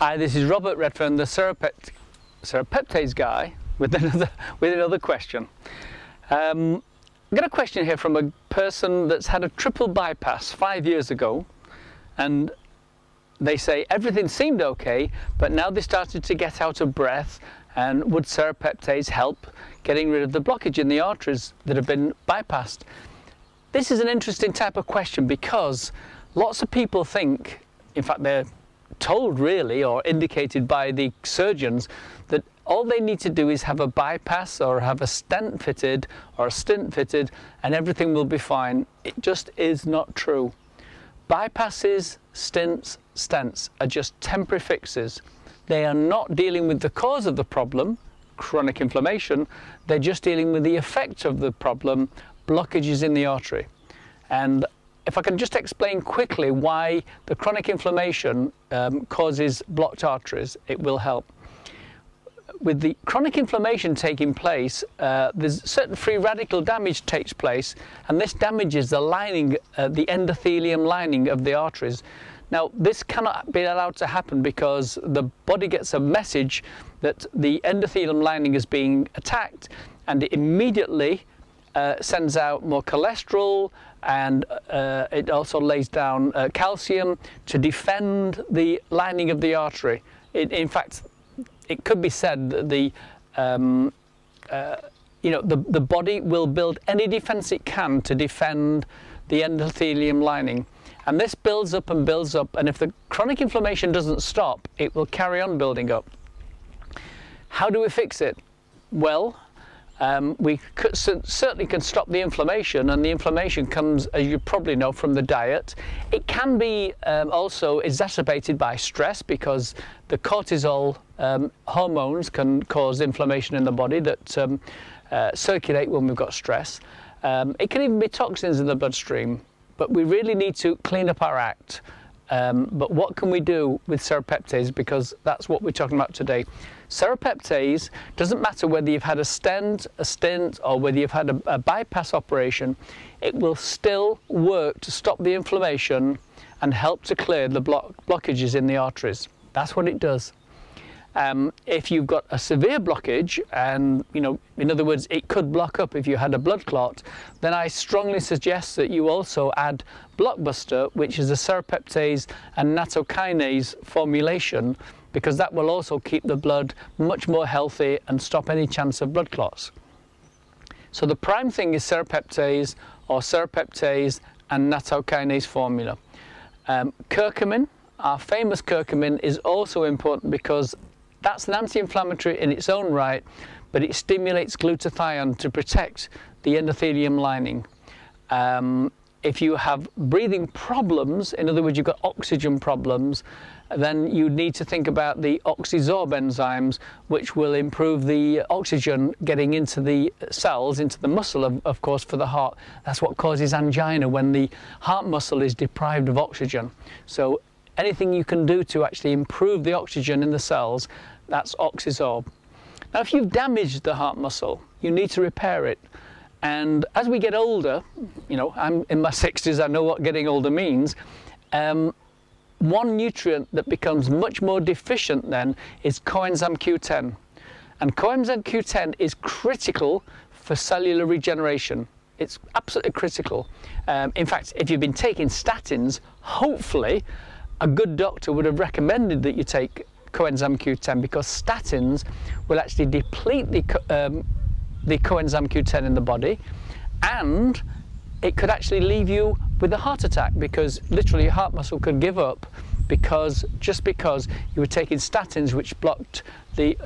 Hi, this is Robert Redfern, the serrapeptase guy, with another question. I've got a question here from a person that's had a triple bypass 5 years ago, and they say everything seemed okay, but now they started to get out of breath, and would serrapeptase help getting rid of the blockage in the arteries that have been bypassed? This is an interesting type of question because lots of people think, in fact they're told really, or indicated by the surgeons, that all they need to do is have a bypass or have a stent fitted or a stint fitted and everything will be fine. It just is not true. Bypasses, stints, stents are just temporary fixes. They are not dealing with the cause of the problem, chronic inflammation. They're just dealing with the effect of the problem, blockages in the artery. And if I can just explain quickly why the chronic inflammation causes blocked arteries, it will help. With the chronic inflammation taking place, there's certain free radical damage takes place, and this damages the lining, the endothelium lining of the arteries. Now, this cannot be allowed to happen because the body gets a message that the endothelium lining is being attacked, and it immediately sends out more cholesterol, and it also lays down calcium to defend the lining of the artery. In fact, it could be said that the body will build any defense it can to defend the endothelium lining, and this builds up and builds up, and if the chronic inflammation doesn't stop, it will carry on building up. How do we fix it? Well, we certainly can stop the inflammation, and the inflammation comes, as you probably know, from the diet. It can be also exacerbated by stress, because the cortisol hormones can cause inflammation in the body that circulate when we've got stress. It can even be toxins in the bloodstream, but we really need to clean up our act. But what can we do with serrapeptase, because that's what we're talking about today. Serrapeptase, doesn't matter whether you've had a stent, a stint, or whether you've had a bypass operation, it will still work to stop the inflammation and help to clear the blockages in the arteries. That's what it does. If you've got a severe blockage, and in other words, it could block up if you had a blood clot, then I strongly suggest that you also add Blockbuster, which is a serrapeptase and nattokinase formulation, because that will also keep the blood much more healthy and stop any chance of blood clots. So the prime thing is serrapeptase, or serrapeptase and nattokinase formula. Curcumin, our famous curcumin, is also important because that's an anti-inflammatory in its own right, but it stimulates glutathione to protect the endothelium lining. If you have breathing problems, in other words, you've got oxygen problems, then you need to think about the oxysorb enzymes, which will improve the oxygen getting into the cells, into the muscle, of course, for the heart. That's what causes angina, when the heart muscle is deprived of oxygen. So anything you can do to actually improve the oxygen in the cells, that's oxysorb. Now, if you've damaged the heart muscle, you need to repair it. And as we get older, I'm in my 60s, I know what getting older means. One nutrient that becomes much more deficient then is coenzyme Q10. And coenzyme Q10 is critical for cellular regeneration. It's absolutely critical. In fact, if you've been taking statins, hopefully a good doctor would have recommended that you take coenzyme Q10, because statins will actually deplete the coenzyme Q10 in the body, and it could actually leave you with a heart attack, because literally your heart muscle could give up just because you were taking statins, which blocked the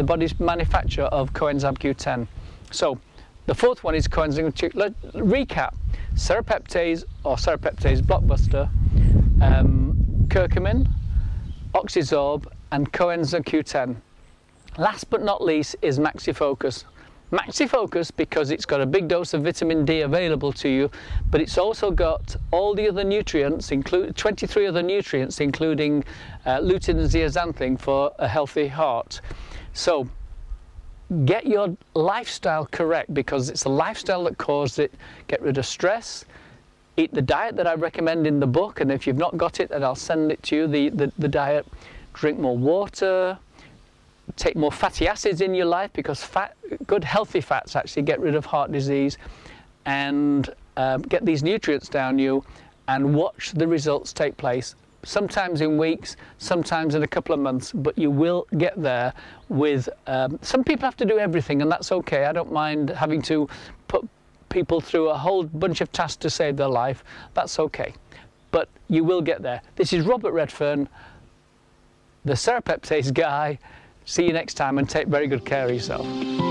body's manufacture of coenzyme Q10. So the fourth one is coenzyme Q10. Let's recap: serrapeptase or serrapeptase blockbuster, curcumin, oxysorb, and coenzyme Q10. Last but not least is MaxiFocus. MaxiFocus, because it's got a big dose of vitamin D available to you, but it's also got all the other nutrients, 23 other nutrients, including lutein and zeaxanthin for a healthy heart. So get your lifestyle correct, because it's the lifestyle that caused it. Get rid of stress, eat the diet that I recommend in the book, and if you've not got it, then I'll send it to you, the diet. drink more water, take more fatty acids in your life, because good healthy fats actually get rid of heart disease, and get these nutrients down you, and watch the results take place, sometimes in weeks, sometimes in a couple of months, but you will get there with, some people have to do everything, and that's okay. I don't mind having to put people through a whole bunch of tasks to save their life. That's okay, but you will get there. This is Robert Redfern, the Serapeptase guy. See you next time, and take very good care of yourself.